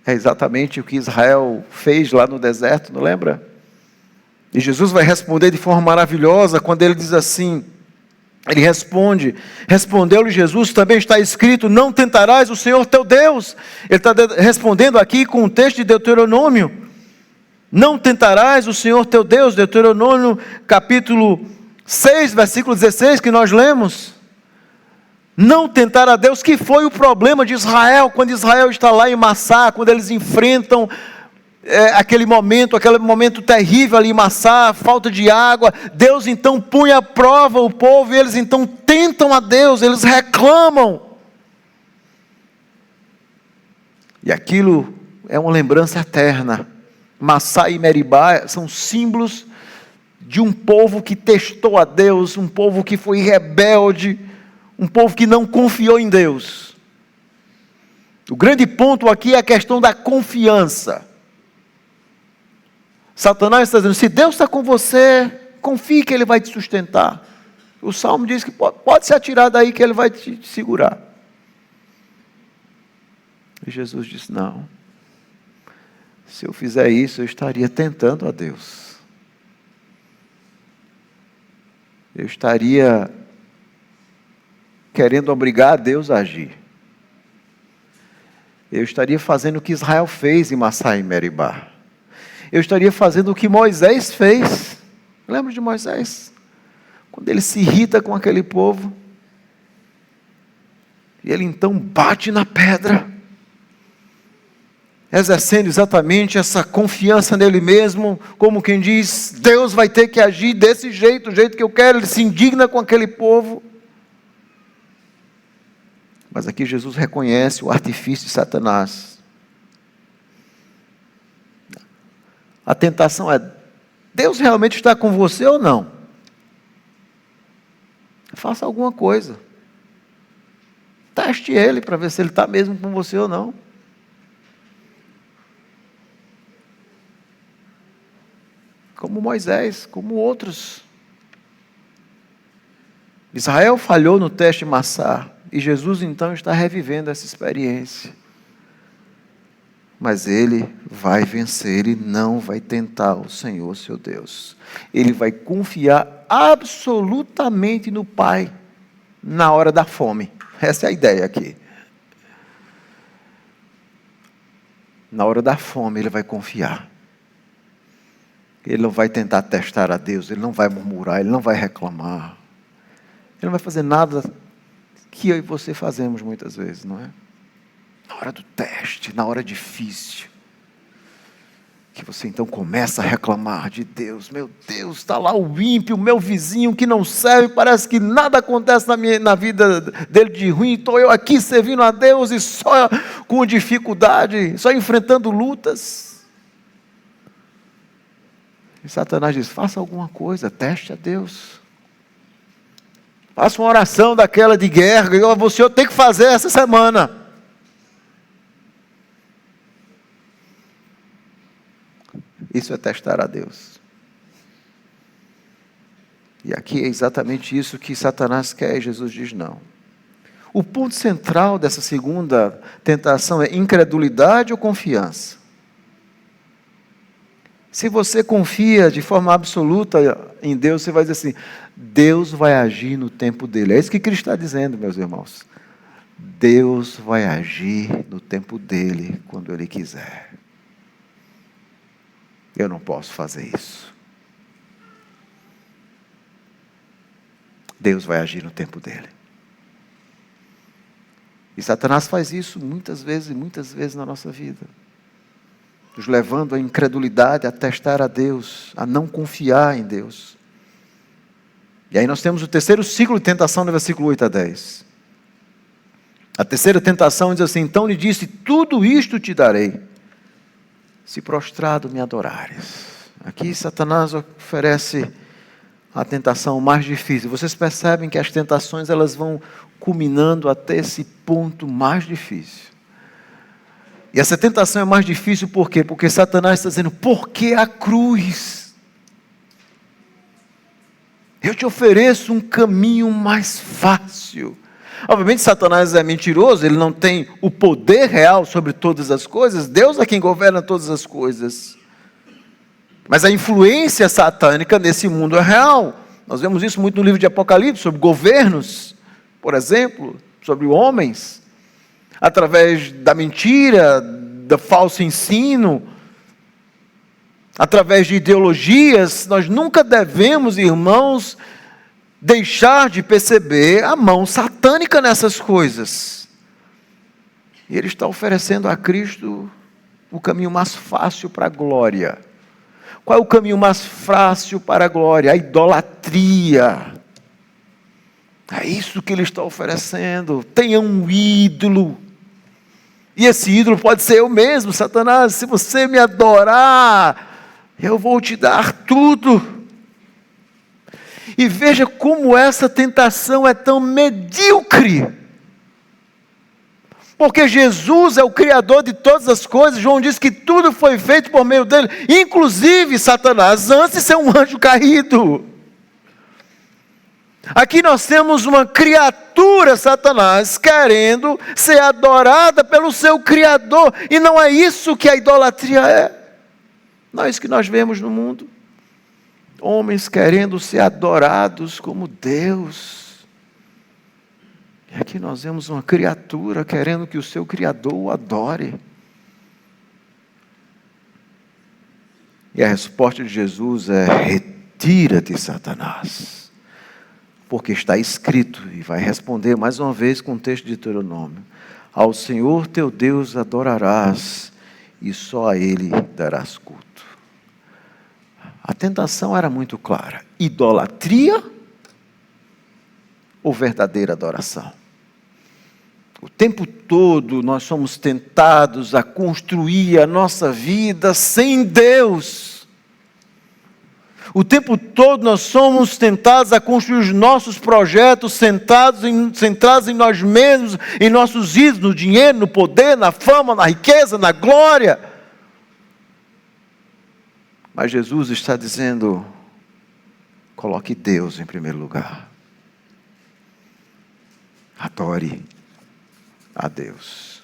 É exatamente o que Israel fez lá no deserto, não lembra? E Jesus vai responder de forma maravilhosa quando ele diz assim, ele responde, respondeu-lhe Jesus, também está escrito, não tentarás o Senhor teu Deus. Ele está respondendo aqui com o texto de Deuteronômio, não tentarás o Senhor teu Deus, Deuteronômio capítulo 6, versículo 16, que nós lemos. Não tentar a Deus, que foi o problema de Israel, quando Israel está lá em Massá, quando eles enfrentam aquele momento terrível ali em Massá, falta de água. Deus então põe à prova o povo, e eles então tentam a Deus, eles reclamam. E aquilo é uma lembrança eterna. Massá e Meribá são símbolos de um povo que testou a Deus, um povo que foi rebelde, um povo que não confiou em Deus. O grande ponto aqui é a questão da confiança. Satanás está dizendo, se Deus está com você, confie que Ele vai te sustentar. O Salmo diz que pode se atirar daí que Ele vai te segurar. E Jesus disse, não. Se eu fizer isso, eu estaria tentando a Deus. Eu estaria querendo obrigar a Deus a agir. Eu estaria fazendo o que Israel fez em Massá e Meribá. Eu estaria fazendo o que Moisés fez. Lembra de Moisés? Quando ele se irrita com aquele povo, e ele então bate na pedra, exercendo exatamente essa confiança nele mesmo, como quem diz, Deus vai ter que agir desse jeito, do jeito que eu quero. Ele se indigna com aquele povo. Mas aqui Jesus reconhece o artifício de Satanás. A tentação é, Deus realmente está com você ou não? Faça alguma coisa. Teste ele para ver se ele está mesmo com você ou não. Como Moisés, como outros. Israel falhou no teste de Massá. E Jesus então está revivendo essa experiência. Mas ele vai vencer, ele não vai tentar o Senhor, seu Deus. Ele vai confiar absolutamente no Pai na hora da fome. Essa é a ideia aqui. Na hora da fome ele vai confiar. Ele não vai tentar testar a Deus, ele não vai murmurar, ele não vai reclamar. Ele não vai fazer nada que eu e você fazemos muitas vezes, não é? Na hora do teste, na hora difícil, que você então começa a reclamar de Deus. Meu Deus, está lá o ímpio, o meu vizinho que não serve, parece que nada acontece na vida dele de ruim, estou eu aqui servindo a Deus e só com dificuldade, só enfrentando lutas. E Satanás diz, faça alguma coisa, teste a Deus. Faça uma oração daquela de guerra, que você tem que fazer essa semana. Isso é testar a Deus. E aqui é exatamente isso que Satanás quer, e Jesus diz não. O ponto central dessa segunda tentação é incredulidade ou confiança? Se você confia de forma absoluta em Deus, você vai dizer assim, Deus vai agir no tempo dele. É isso que Cristo está dizendo, meus irmãos. Deus vai agir no tempo dele, quando ele quiser. Eu não posso fazer isso. Deus vai agir no tempo dele. E Satanás faz isso muitas vezes na nossa vida. Nos levando à incredulidade, a testar a Deus, a não confiar em Deus. E aí nós temos o terceiro ciclo de tentação, no versículo 8 a 10. A terceira tentação diz assim, então lhe disse, tudo isto te darei, se prostrado me adorares. Aqui Satanás oferece a tentação mais difícil. Vocês percebem que as tentações elas vão culminando até esse ponto mais difícil. E essa tentação é mais difícil por quê? Porque Satanás está dizendo, por que a cruz? Eu te ofereço um caminho mais fácil. Obviamente Satanás é mentiroso, ele não tem o poder real sobre todas as coisas, Deus é quem governa todas as coisas. Mas a influência satânica nesse mundo é real. Nós vemos isso muito no livro de Apocalipse, sobre governos, por exemplo, sobre homens. Através da mentira, do falso ensino, através de ideologias, nós nunca devemos, irmãos, deixar de perceber a mão satânica nessas coisas. E ele está oferecendo a Cristo o caminho mais fácil para a glória. Qual é o caminho mais fácil para a glória? A idolatria. É isso que ele está oferecendo. Tenha um ídolo. E esse ídolo pode ser eu mesmo, Satanás. Se você me adorar, eu vou te dar tudo. E veja como essa tentação é tão medíocre. Porque Jesus é o Criador de todas as coisas. João diz que tudo foi feito por meio dele. Inclusive Satanás, antes de ser um anjo caído. Aqui nós temos uma criatura, Satanás, querendo ser adorada pelo seu Criador. E não é isso que a idolatria é. Não é isso que nós vemos no mundo? Homens querendo ser adorados como Deus. E aqui nós vemos uma criatura querendo que o seu Criador o adore. E a resposta de Jesus é: retira-te, Satanás. Porque está escrito, e vai responder mais uma vez com o texto de Deuteronômio: ao Senhor teu Deus adorarás, e só a Ele darás culto. A tentação era muito clara: idolatria ou verdadeira adoração? O tempo todo nós somos tentados a construir a nossa vida sem Deus. O tempo todo nós somos tentados a construir os nossos projetos centrados em nós mesmos, em nossos ídolos, no dinheiro, no poder, na fama, na riqueza, na glória. Mas Jesus está dizendo: coloque Deus em primeiro lugar. Adore a Deus.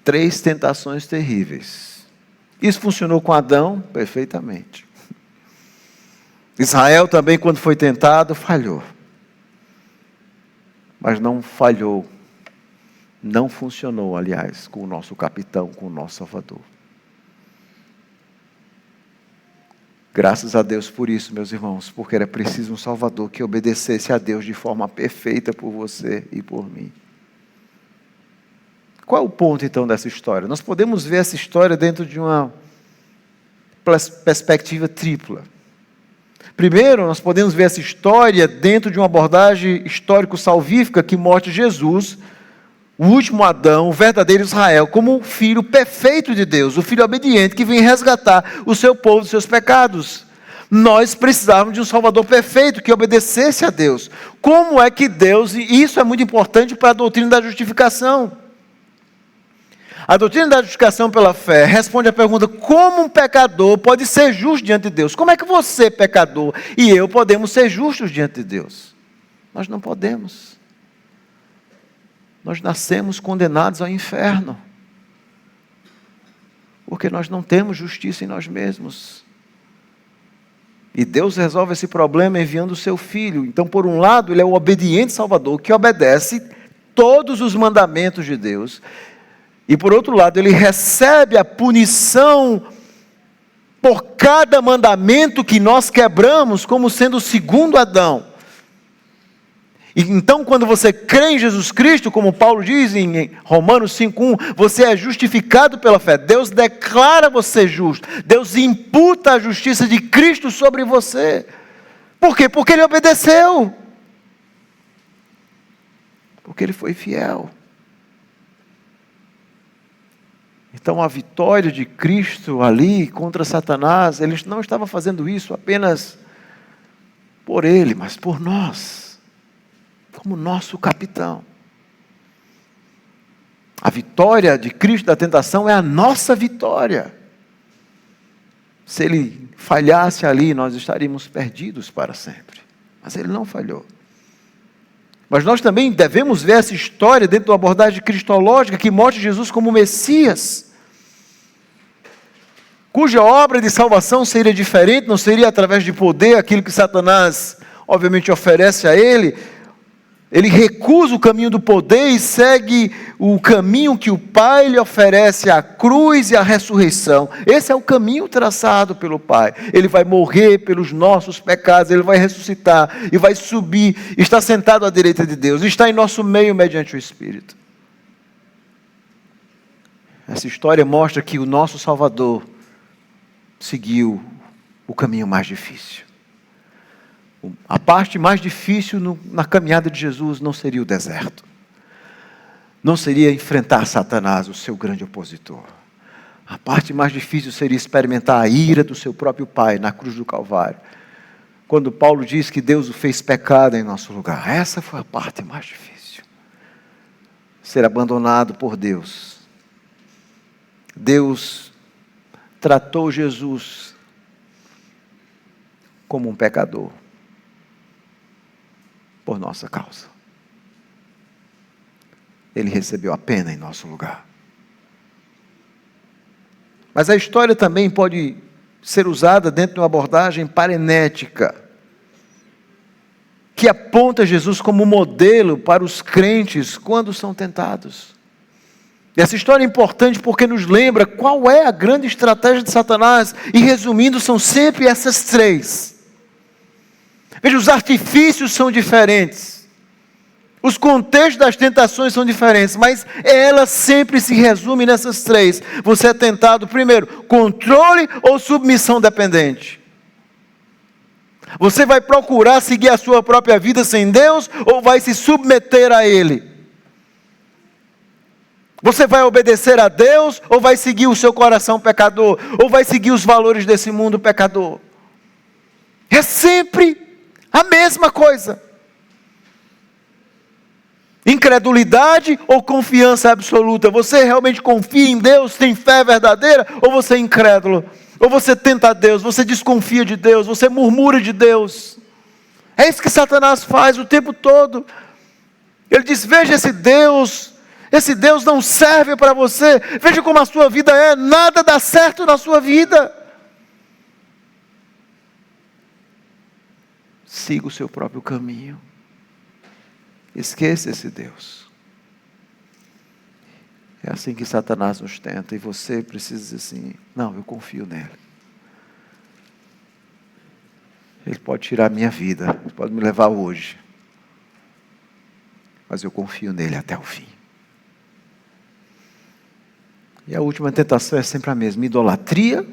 3 tentações terríveis. Isso funcionou com Adão perfeitamente. Israel também, quando foi tentado, falhou. Mas não falhou, não funcionou, aliás, com o nosso capitão, com o nosso Salvador. Graças a Deus por isso, meus irmãos, porque era preciso um Salvador que obedecesse a Deus de forma perfeita por você e por mim. Qual é o ponto, então, dessa história? Nós podemos ver essa história dentro de uma perspectiva tripla. Primeiro, nós podemos ver essa história dentro de uma abordagem histórico-salvífica que mostra Jesus, o último Adão, o verdadeiro Israel, como o filho perfeito de Deus, o filho obediente que vem resgatar o seu povo dos seus pecados. Nós precisávamos de um Salvador perfeito que obedecesse a Deus. Como é que Deus, e isso é muito importante para a doutrina da justificação. A doutrina da justificação pela fé responde à pergunta: como um pecador pode ser justo diante de Deus? Como é que você, pecador, e eu podemos ser justos diante de Deus? Nós não podemos. Nós nascemos condenados ao inferno, porque nós não temos justiça em nós mesmos. E Deus resolve esse problema enviando o seu Filho. Então, por um lado, Ele é o obediente Salvador, que obedece todos os mandamentos de Deus. E por outro lado, Ele recebe a punição por cada mandamento que nós quebramos, como sendo o segundo Adão. E então, quando você crê em Jesus Cristo, como Paulo diz em Romanos 5:1, você é justificado pela fé. Deus declara você justo. Deus imputa a justiça de Cristo sobre você. Por quê? Porque Ele obedeceu. Porque Ele foi fiel. Então, a vitória de Cristo ali contra Satanás, Ele não estava fazendo isso apenas por Ele, mas por nós, como nosso capitão. A vitória de Cristo da tentação é a nossa vitória. Se Ele falhasse ali, nós estaríamos perdidos para sempre. Mas Ele não falhou. Mas nós também devemos ver essa história dentro de uma abordagem cristológica que mostra Jesus como Messias, cuja obra de salvação seria diferente, não seria através de poder, aquilo que Satanás obviamente oferece a ele. Ele recusa o caminho do poder e segue o caminho que o Pai lhe oferece, a cruz e a ressurreição. Esse é o caminho traçado pelo Pai. Ele vai morrer pelos nossos pecados, Ele vai ressuscitar e vai subir, está sentado à direita de Deus, está em nosso meio mediante o Espírito. Essa história mostra que o nosso Salvador seguiu o caminho mais difícil. A parte mais difícil na caminhada de Jesus não seria o deserto. Não seria enfrentar Satanás, o seu grande opositor. A parte mais difícil seria experimentar a ira do seu próprio Pai na cruz do Calvário. Quando Paulo diz que Deus o fez pecado em nosso lugar. Essa foi a parte mais difícil. Ser abandonado por Deus. Deus tratou Jesus como um pecador. Por nossa causa. Ele recebeu a pena em nosso lugar. Mas a história também pode ser usada dentro de uma abordagem parenética, que aponta Jesus como modelo para os crentes quando são tentados. E essa história é importante porque nos lembra qual é a grande estratégia de Satanás. E resumindo, são sempre essas três. Veja, os artifícios são diferentes. Os contextos das tentações são diferentes, mas ela sempre se resume nessas três. Você é tentado, primeiro, controle ou submissão dependente. Você vai procurar seguir a sua própria vida sem Deus ou vai se submeter a Ele? Você vai obedecer a Deus ou vai seguir o seu coração pecador? Ou vai seguir os valores desse mundo pecador? É sempre a mesma coisa. Incredulidade ou confiança absoluta? Você realmente confia em Deus, tem fé verdadeira? Ou você é incrédulo? Ou você tenta Deus, você desconfia de Deus, você murmura de Deus? É isso que Satanás faz o tempo todo. Ele diz, veja esse Deus não serve para você. Veja como a sua vida é, nada dá certo na sua vida. Siga o seu próprio caminho. Esqueça esse Deus. É assim que Satanás nos tenta. E você precisa dizer assim, não, eu confio nele. Ele pode tirar a minha vida, ele pode me levar hoje. Mas eu confio nele até o fim. E a última tentação é sempre a mesma, idolatria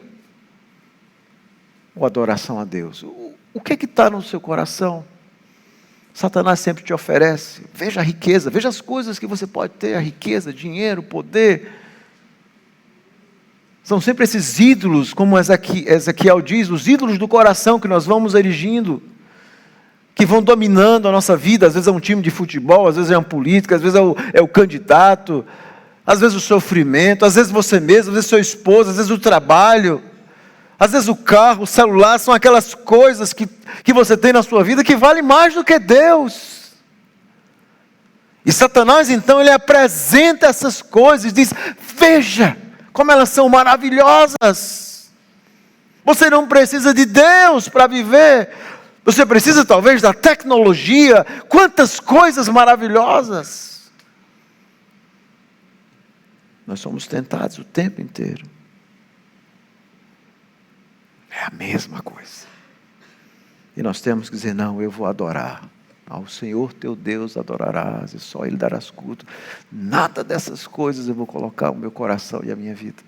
ou adoração a Deus. O que está no seu coração? Satanás sempre te oferece, veja a riqueza, veja as coisas que você pode ter, a riqueza, dinheiro, poder. São sempre esses ídolos, como Ezequiel diz, os ídolos do coração que nós vamos erigindo, que vão dominando a nossa vida. Às vezes é um time de futebol, às vezes é uma política, às vezes é o candidato, às vezes o sofrimento, às vezes você mesmo, às vezes seu esposo, às vezes o trabalho. Às vezes o carro, o celular, são aquelas coisas que você tem na sua vida que valem mais do que Deus. E Satanás, então, ele apresenta essas coisas e diz, veja como elas são maravilhosas. Você não precisa de Deus para viver. Você precisa talvez da tecnologia. Quantas coisas maravilhosas. Nós somos tentados o tempo inteiro. É a mesma coisa. E nós temos que dizer, não, eu vou adorar. Ao Senhor teu Deus adorarás, e só Ele darás culto. Nada dessas coisas eu vou colocar no meu coração e a minha vida.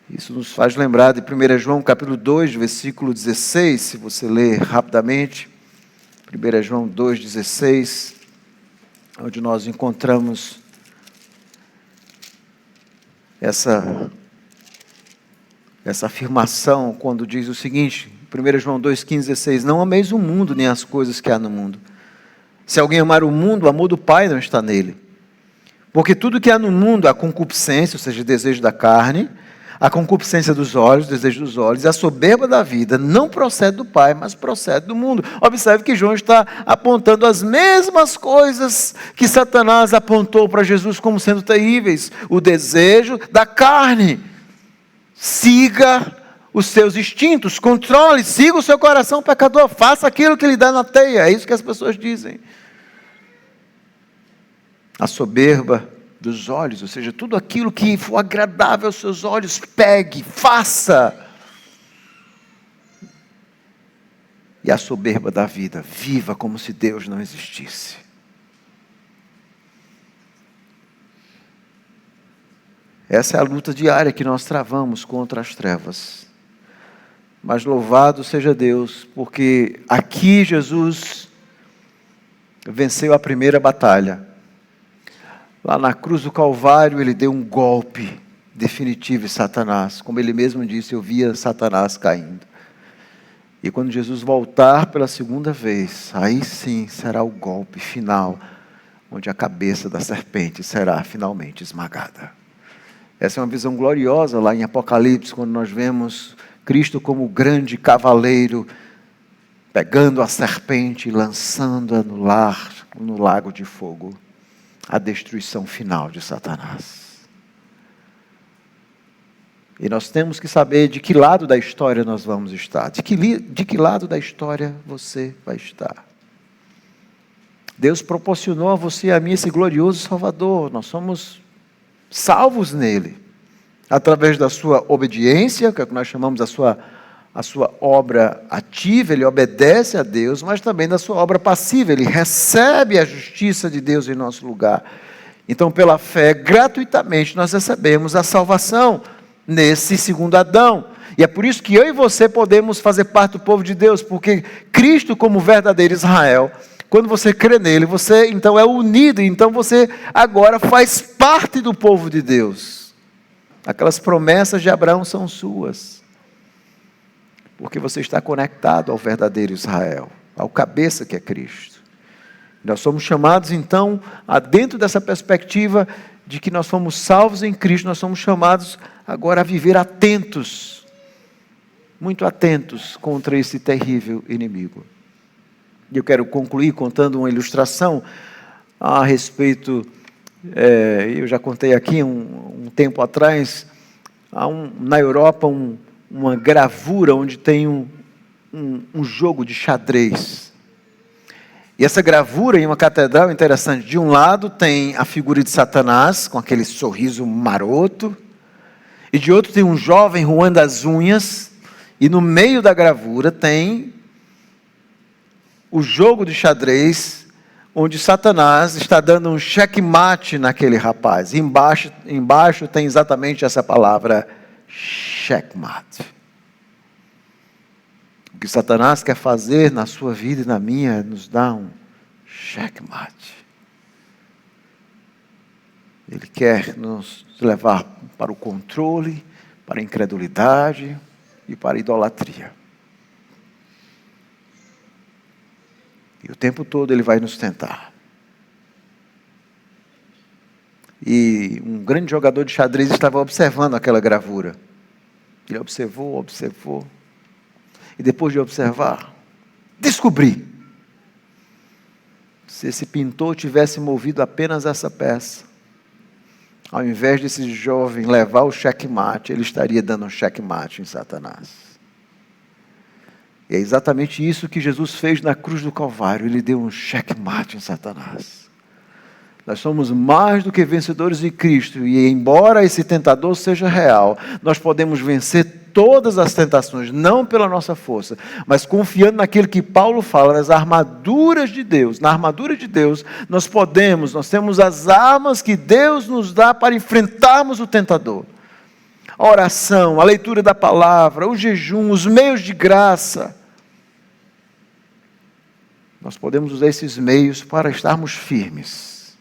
Isso nos faz lembrar de 1 João capítulo 2, versículo 16, se você ler rapidamente. 1 João 2,16, onde nós encontramos essa afirmação, quando diz o seguinte, 1 João 2,15, 16, não ameis o mundo, nem as coisas que há no mundo. Se alguém amar o mundo, o amor do Pai não está nele. Porque tudo que há no mundo, a concupiscência, ou seja, o desejo da carne, a concupiscência dos olhos, o desejo dos olhos, e a soberba da vida, não procede do Pai, mas procede do mundo. Observe que João está apontando as mesmas coisas que Satanás apontou para Jesus como sendo terríveis. O desejo da carne. Siga os seus instintos, controle, siga o seu coração pecador, faça aquilo que lhe dá na teia, é isso que as pessoas dizem. A soberba dos olhos, ou seja, tudo aquilo que for agradável aos seus olhos, pegue, faça. E a soberba da vida, viva como se Deus não existisse. Essa é a luta diária que nós travamos contra as trevas. Mas louvado seja Deus, porque aqui Jesus venceu a primeira batalha. Lá na cruz do Calvário, ele deu um golpe definitivo em Satanás. Como ele mesmo disse, eu via Satanás caindo. E quando Jesus voltar pela segunda vez, aí sim será o golpe final, onde a cabeça da serpente será finalmente esmagada. Essa é uma visão gloriosa lá em Apocalipse, quando nós vemos Cristo como o grande cavaleiro, pegando a serpente e lançando-a no lago de fogo, a destruição final de Satanás. E nós temos que saber de que lado da história nós vamos estar. De que lado da história você vai estar. Deus proporcionou a você e a mim esse glorioso Salvador. Nós somos salvos nele. Através da sua obediência, que é o que nós chamamos a sua obra ativa, ele obedece a Deus, mas também da sua obra passiva, ele recebe a justiça de Deus em nosso lugar. Então, pela fé, gratuitamente, nós recebemos a salvação nesse segundo Adão. E é por isso que eu e você podemos fazer parte do povo de Deus, porque Cristo, como verdadeiro Israel, quando você crê nele, você então é unido, então você agora faz parte do povo de Deus. Aquelas promessas de Abraão são suas, porque você está conectado ao verdadeiro Israel, ao cabeça que é Cristo. Nós somos chamados então, dentro dessa perspectiva de que nós fomos salvos em Cristo, nós somos chamados agora a viver atentos, muito atentos contra esse terrível inimigo. E eu quero concluir contando uma ilustração a respeito, eu já contei aqui um tempo atrás, na Europa uma gravura onde tem um jogo de xadrez. E essa gravura em uma catedral interessante. De um lado tem a figura de Satanás, com aquele sorriso maroto. E de outro tem um jovem roendo as unhas. E no meio da gravura tem o jogo de xadrez, onde Satanás está dando um checkmate naquele rapaz. Embaixo tem exatamente essa palavra, checkmate. O que Satanás quer fazer na sua vida e na minha é nos dar um checkmate. Ele quer nos levar para o controle, para a incredulidade e para a idolatria. E o tempo todo ele vai nos tentar. E um grande jogador de xadrez estava observando aquela gravura. Ele observou. E depois de observar, descobri. Se esse pintor tivesse movido apenas essa peça, ao invés desse jovem levar o checkmate, ele estaria dando um checkmate em Satanás. E é exatamente isso que Jesus fez na cruz do Calvário. Ele deu um checkmate em Satanás. Nós somos mais do que vencedores em Cristo. E embora esse tentador seja real, nós podemos vencer todas as tentações, não pela nossa força, mas confiando naquilo que Paulo fala, nas armaduras de Deus. Na armadura de Deus, nós temos as armas que Deus nos dá para enfrentarmos o tentador. A oração, a leitura da palavra, o jejum, os meios de graça. Nós podemos usar esses meios para estarmos firmes.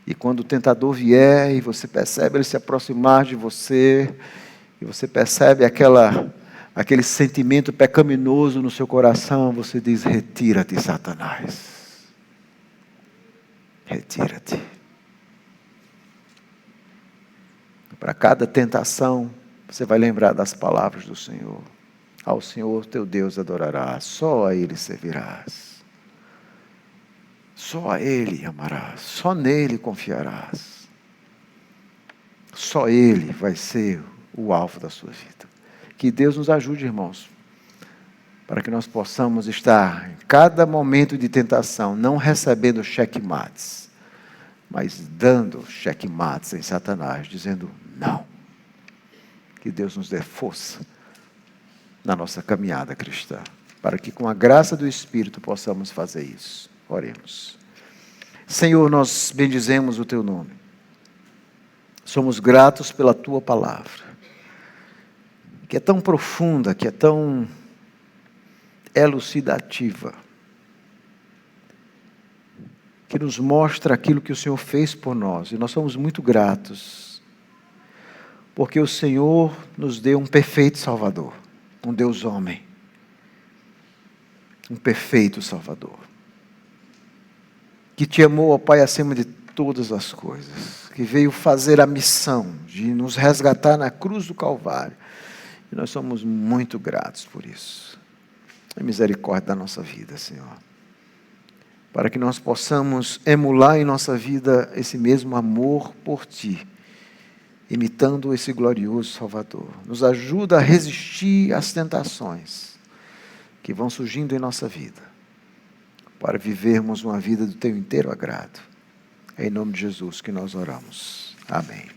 E quando o tentador vier e você percebe ele se aproximar de você, e você percebe aquele sentimento pecaminoso no seu coração, você diz: retira-te, Satanás. Retira-te. Para cada tentação, você vai lembrar das palavras do Senhor. Ao Senhor teu Deus adorarás, só a Ele servirás. Só a Ele amarás, só nele confiarás. Só Ele vai ser o alvo da sua vida. Que Deus nos ajude, irmãos, para que nós possamos estar em cada momento de tentação, não recebendo checkmates, mas dando checkmates em Satanás, dizendo não. Que Deus nos dê força na nossa caminhada cristã, para que com a graça do Espírito possamos fazer isso. Oremos. Senhor, nós bendizemos o Teu nome. Somos gratos pela Tua palavra, que é tão profunda, que é tão elucidativa, que nos mostra aquilo que o Senhor fez por nós. E nós somos muito gratos, porque o Senhor nos deu um perfeito Salvador, um Deus homem, um perfeito Salvador, que te amou, ó Pai, acima de todas as coisas, que veio fazer a missão de nos resgatar na cruz do Calvário. E nós somos muito gratos por isso. A misericórdia da nossa vida, Senhor, para que nós possamos emular em nossa vida esse mesmo amor por Ti, imitando esse glorioso Salvador. Nos ajuda a resistir às tentações que vão surgindo em nossa vida, para vivermos uma vida do teu inteiro agrado. É em nome de Jesus que nós oramos. Amém.